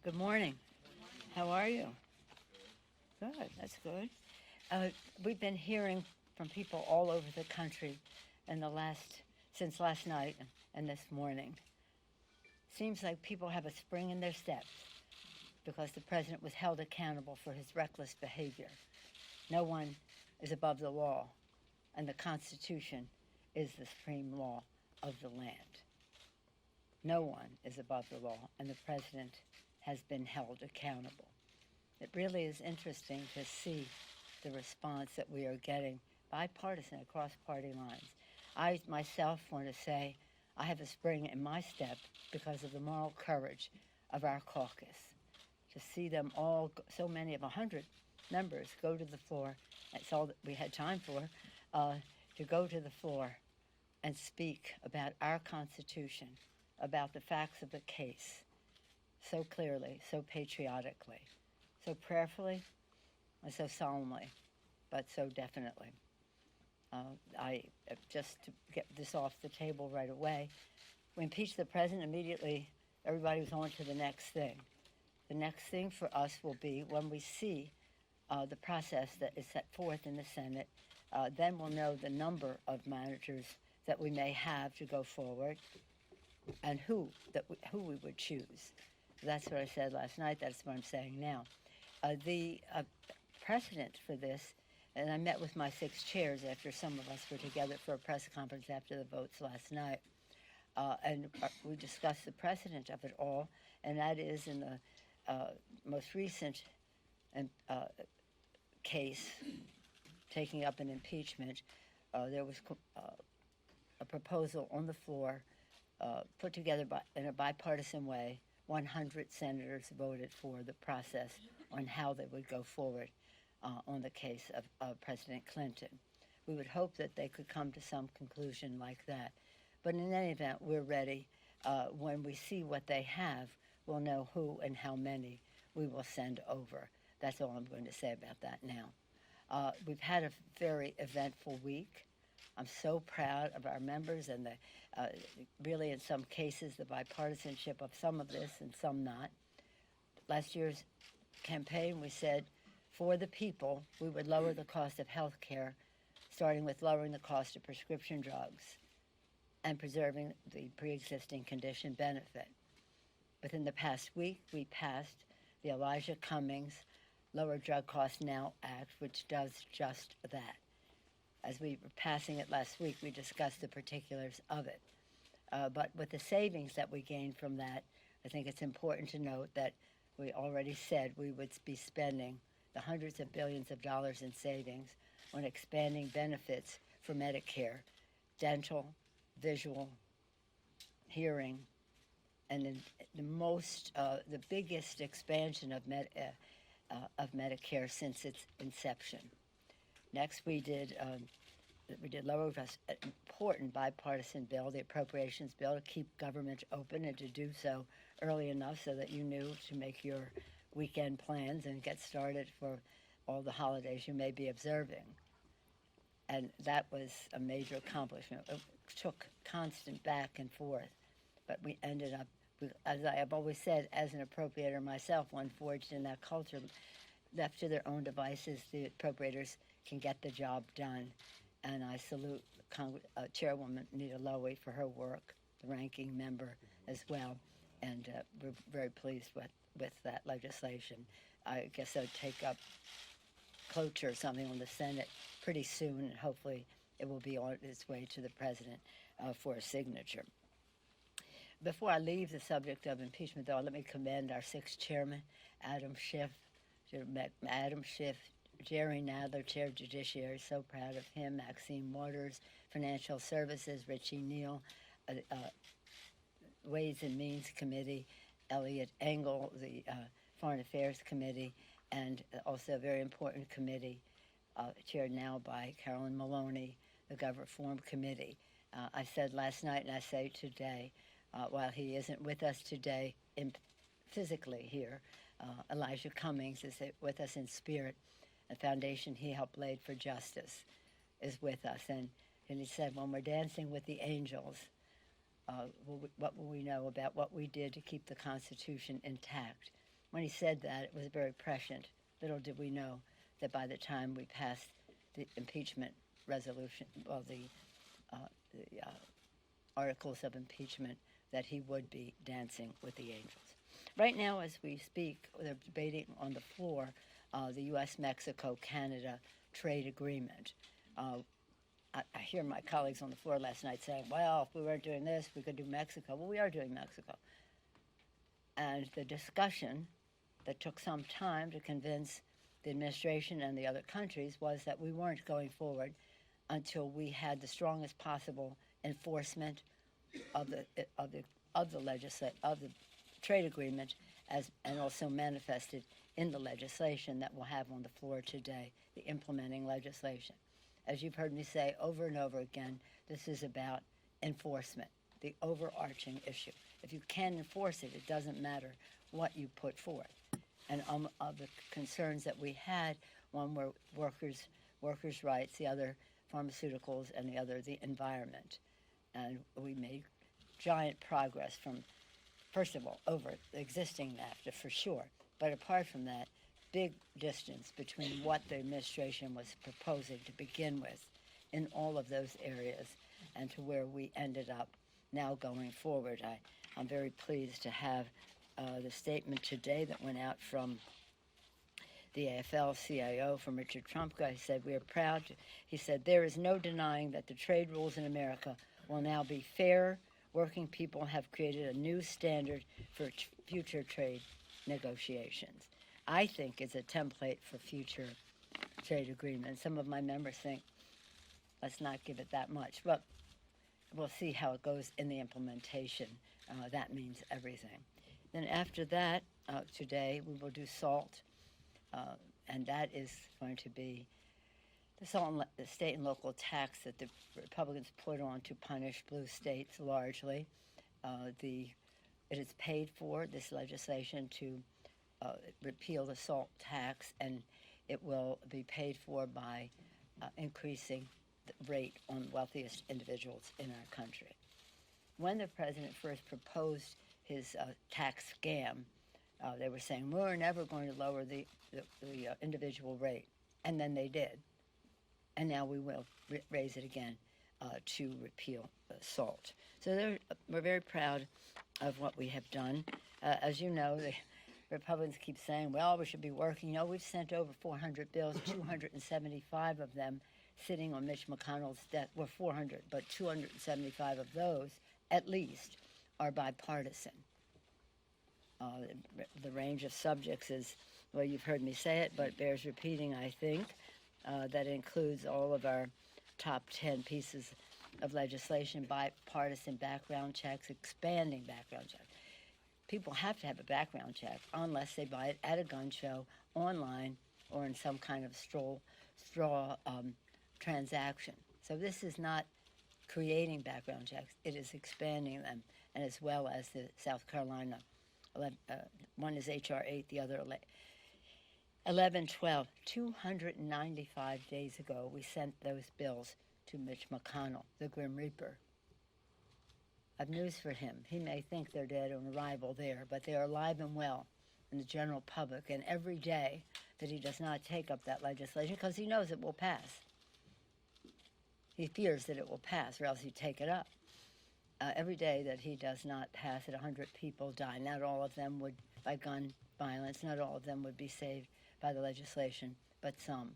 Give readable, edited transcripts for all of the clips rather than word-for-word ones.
Good morning. How are you? Good. That's good. We've been hearing from people all over the country in since last night and this morning. Seems like people have a spring in their step because the president was held accountable for his reckless behavior. No one is above the law, and the Constitution is the supreme law of the land. No one is above the law, and the president has been held accountable. It really is interesting to see the response that we are getting bipartisan across party lines. I myself want to say I have a spring in my step because of the moral courage of our caucus. To see them all, so many of 100 members, go to the floor, that's all that we had time for, to go to the floor and speak about our Constitution, about the facts of the case, so clearly, so patriotically, so prayerfully, and so solemnly, but so definitely. Just to get this off the table right away, we impeached the president immediately. Everybody was on to the next thing. The next thing for us will be when we see the process that is set forth in the Senate, then we'll know the number of managers that we may have to go forward and who we would choose. That's what I said last night. That's what I'm saying now. The precedent for this, and I met with my 6 chairs after some of us were together for a press conference after the votes last night, and we discussed the precedent of it all, and that is in the most recent case taking up an impeachment, there was a proposal on the floor put together in a bipartisan way. 100 senators voted for the process on how they would go forward on the case of President Clinton. We would hope that they could come to some conclusion like that. But in any event, we're ready. When we see what they have, we'll know who and how many we will send over. That's all I'm going to say about that now. We've had a very eventful week. I'm so proud of our members and really in some cases the bipartisanship of some of this and some not. Last year's campaign we said for the people we would lower the cost of health care, starting with lowering the cost of prescription drugs and preserving the pre-existing condition benefit. Within the past week we passed the Elijah Cummings Lower Drug Costs Now Act, which does just that. As we were passing it last week, we discussed the particulars of it. But with the savings that we gained from that, I think it's important to note that we already said we would be spending the hundreds of billions of dollars in savings on expanding benefits for Medicare, dental, visual, hearing, and the biggest expansion of Medicare since its inception. Next, we did lower an important bipartisan bill, the appropriations bill, to keep government open and to do so early enough so that you knew to make your weekend plans and get started for all the holidays you may be observing. And that was a major accomplishment. It took constant back and forth, but we ended up, as I have always said, as an appropriator myself, one forged in that culture, left to their own devices, the appropriators can get the job done. And I salute Chairwoman Nita Lowey for her work, the ranking member as well, and we're very pleased with that legislation. I guess I'll take up cloture or something on the Senate pretty soon, and hopefully it will be on its way to the President for a signature. Before I leave the subject of impeachment, though, let me commend our 6th chairman, Adam Schiff, Jerry Nadler, Chair of Judiciary, so proud of him, Maxine Waters, Financial Services, Richie Neal, Ways and Means Committee, Elliot Engel, the Foreign Affairs Committee, and also a very important committee chaired now by Carolyn Maloney, the Gov Reform Committee. I said last night and I say today, while he isn't with us today physically here, Elijah Cummings is with us in spirit. The foundation he helped lay for justice is with us. And he said, when we're dancing with the angels, what will we know about what we did to keep the Constitution intact When he said that, it was very prescient. Little did we know that by the time we passed the impeachment resolution, well, the articles of impeachment, that he would be dancing with the angels. Right now, as we speak, they're debating on the floor the U.S., Mexico, Canada trade agreement. I hear my colleagues on the floor last night saying, well, if we weren't doing this, we could do Mexico. Well, we are doing Mexico. And the discussion that took some time to convince the administration and the other countries was that we weren't going forward until we had the strongest possible enforcement of the trade agreement, and also manifested in the legislation that we'll have on the floor today, the implementing legislation. As you've heard me say over and over again, this is about enforcement, the overarching issue. If you can enforce it, it doesn't matter what you put forth. And of the concerns that we had, one were workers' rights, the other pharmaceuticals, and the other the environment. And we made giant progress from, first of all, over the existing NAFTA for sure. But apart from that, big distance between what the administration was proposing to begin with in all of those areas and to where we ended up now going forward. I'm very pleased to have the statement today that went out from the AFL-CIO, from Richard Trumka. He said, we are proud. He said, there is no denying that the trade rules in America will now be fair. Working people have created a new standard for future trade negotiations. I think it's a template for future trade agreements. Some of my members think, let's not give it that much. But we'll see how it goes in the implementation. That means everything. Then after that, today, we will do SALT, and that is going to be the state and local tax that the Republicans put on to punish blue states largely. It is paid for, this legislation, to repeal the SALT tax, and it will be paid for by increasing the rate on wealthiest individuals in our country. When the president first proposed his tax scam, they were saying, we're never going to lower the individual rate. And then they did. And now we will raise it again to repeal SALT. So we're very proud of what we have done. As you know, the Republicans keep saying, well, we should be working. We've sent over 400 bills, 275 of them sitting on Mitch McConnell's desk. Well, 400, but 275 of those, at least, are bipartisan. The range of subjects is, well, you've heard me say it, but it bears repeating, I think. That includes all of our top 10 pieces of legislation, bipartisan background checks, expanding background checks. People have to have a background check unless they buy it at a gun show, online, or in some kind of straw transaction. So this is not creating background checks, it is expanding them, and as well as the South Carolina, one is H.R. 8, the other 1112. 295 days ago, we sent those bills to Mitch McConnell, the Grim Reaper. I've news for him. He may think they're dead on arrival there, but they are alive and well in the general public, and every day that he does not take up that legislation, because he knows it will pass. He fears that it will pass, or else he'd take it up. Every day that he does not pass it, 100 people die. Not all of them would, by gun violence, not all of them would be saved by the legislation, but some.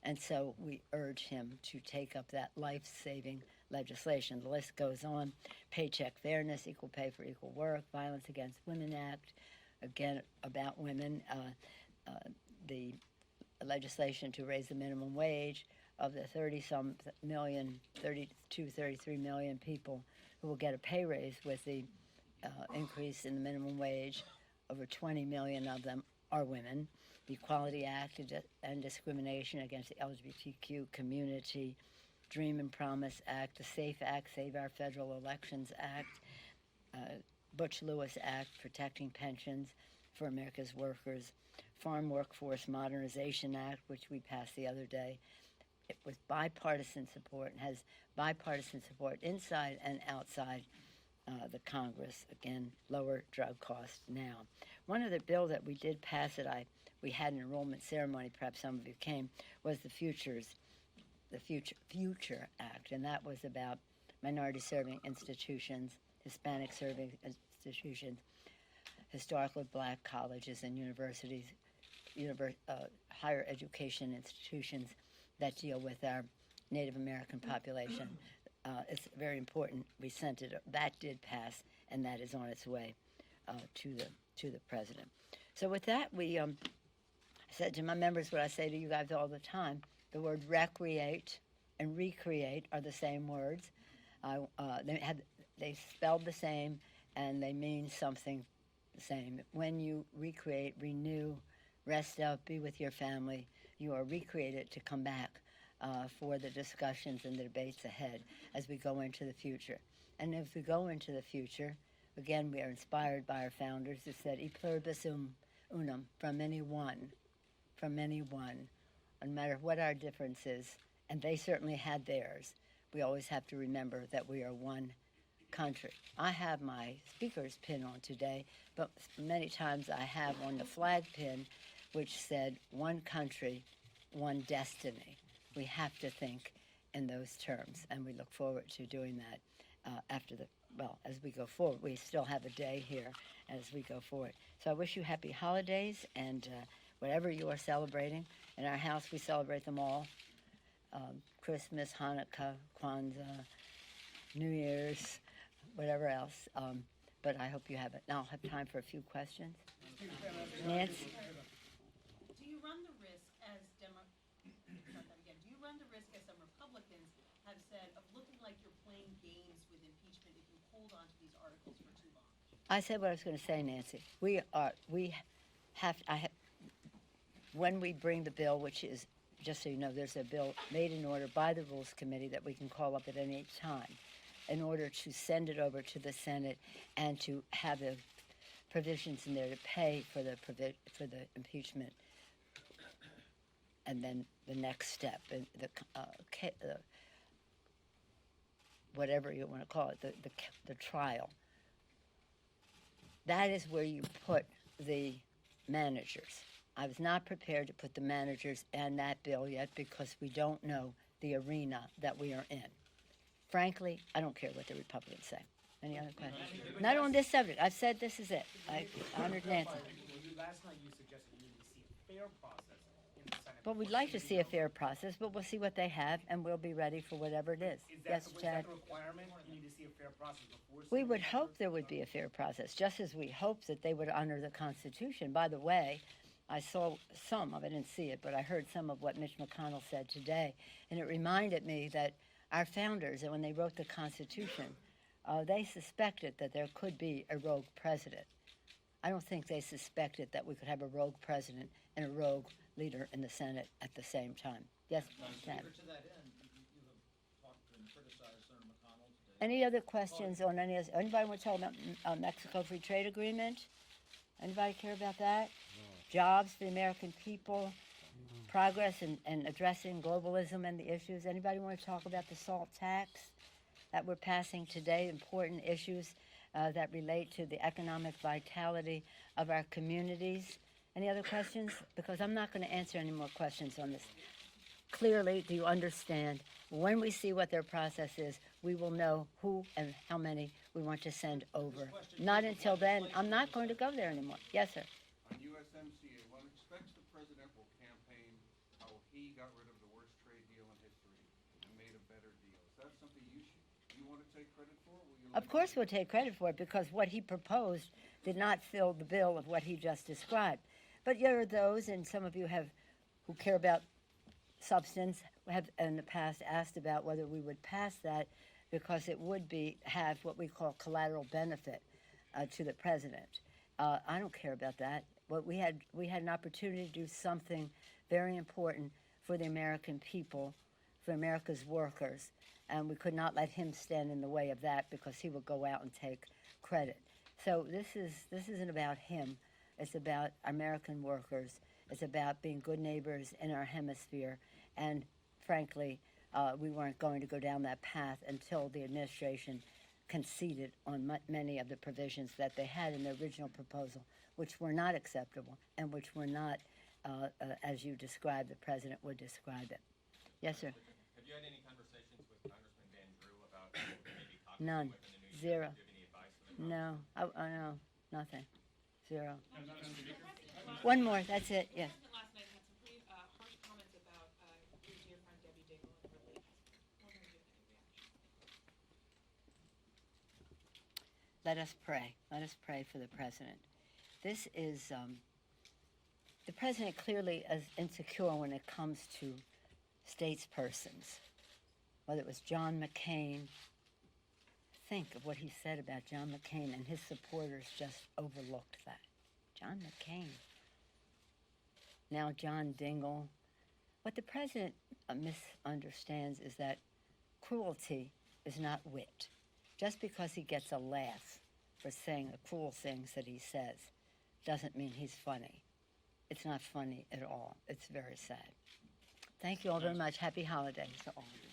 And so we urge him to take up that life-saving legislation. The list goes on. Paycheck fairness, equal pay for equal work, Violence Against Women Act, again, about women, the legislation to raise the minimum wage of the 30-some million, 32, 33 million people who will get a pay raise with the increase in the minimum wage. Over 20 million of them are women. The Equality Act and Discrimination Against the LGBTQ Community, Dream and Promise Act, the SAFE Act, Save Our Federal Elections Act, Butch-Lewis Act, Protecting Pensions for America's Workers, Farm Workforce Modernization Act, which we passed the other day. It was bipartisan support and has bipartisan support inside and outside the Congress. Again, lower drug costs now. One other bill that we did pass that we had an enrollment ceremony, perhaps some of you came, was the Future Act, and that was about minority serving institutions, Hispanic serving institutions, historically black colleges and universities, higher education institutions that deal with our Native American population. It's very important. We sent it. That did pass, and that is on its way to the president. So with that, we said to my members what I say to you guys all the time: the word recreate and recreate are the same words. They spelled the same, and they mean something the same. When you recreate, renew, rest up, be with your family, you are recreated to come back for the discussions and the debates ahead as we go into the future. And if we go into the future, again, we are inspired by our founders who said, "E pluribus unum," from any one, no matter what our differences, and they certainly had theirs. We always have to remember that we are one country. I have my speaker's pin on today, but many times I have on the flag pin, which said, "One country, one destiny." We have to think in those terms, and we look forward to doing that as we go forward. We still have a day here as we go forward. So I wish you happy holidays, and whatever you are celebrating. In our house, we celebrate them all. Christmas, Hanukkah, Kwanzaa, New Year's, whatever else. But I hope you have it. Now I'll have time for a few questions. Nancy? Do you run the risk as some Republicans have said, of looking like you're playing games with impeachment if you hold on to these articles for too long? I said what I was going to say, Nancy. When we bring the bill, which is, just so you know, there's a bill made in order by the Rules Committee that we can call up at any time in order to send it over to the Senate and to have the provisions in there to pay for the impeachment, and then the next step, and whatever you want to call it, the trial. That is where you put the managers. I was not prepared to put the managers in that bill yet because we don't know the arena that we are in. Frankly, I don't care what the Republicans say. Any other questions? Not on this subject. I've said this is it. I honored Nancy. Last night you suggested you need to see a fair process in the Senate. Well, we'd like to see a fair process, but we'll see what they have, and we'll be ready for whatever it is. Yes, Chad? Is that the requirement? You need to see a fair process before? We would hope there would be a fair process, just as we hope that they would honor the Constitution. By the way, I saw some, I didn't see it, but I heard some of what Mitch McConnell said today, and it reminded me that our founders, when they wrote the Constitution, they suspected that there could be a rogue president. I don't think they suspected that we could have a rogue president and a rogue leader in the Senate at the same time. Yes, Chad? To that end, you have talked and criticized Senator McConnell today. Any other questions on anybody want to talk about Mexico Free Trade Agreement? Anybody care about that? Jobs for the American people, progress in addressing globalism and the issues. Anybody want to talk about the SALT tax that we're passing today, important issues that relate to the economic vitality of our communities? Any other questions? Because I'm not going to answer any more questions on this. Clearly, do you understand? When we see what their process is, we will know who and how many we want to send over. Not until then. I'm not going to go there anymore. Yes, sir. On USMCA, one expects the president will campaign how he got rid of the worst trade deal in history and made a better deal. Is that something you want to take credit for? Of course we'll take credit for it, because what he proposed did not fill the bill of what he just described. But there are those, and some of you who care about substance, have in the past asked about whether we would pass that because it would have what we call collateral benefit to the president. I don't care about that. But we had an opportunity to do something very important for the American people, for America's workers, and we could not let him stand in the way of that because he would go out and take credit. So this isn't about him. It's about American workers. It's about being good neighbors in our hemisphere. And frankly, we weren't going to go down that path until the administration conceded on many of the provisions that they had in the original proposal, which were not acceptable and which were not, as you described, the president would describe it. Yes, sir. Have you had any conversations with Congressman Van Drew about maybe talking None. with in the new year? Zero. Do you have any advice for the No, I know, nothing. Zero. One more, that's it, yeah. The president last night had some pretty harsh comments about your dear friend Debbie Dingell and her late husband. Wondering if you have any reaction. Let us pray. Let us pray for the president. This is, the president clearly is insecure when it comes to statespersons. Whether it was John McCain, think of what he said about John McCain, and his supporters just overlooked that. John McCain. Now John Dingell. What the president misunderstands is that cruelty is not wit. Just because he gets a laugh for saying the cruel things that he says doesn't mean he's funny. It's not funny at all. It's very sad. Thank you all very much. Happy holidays to all of you.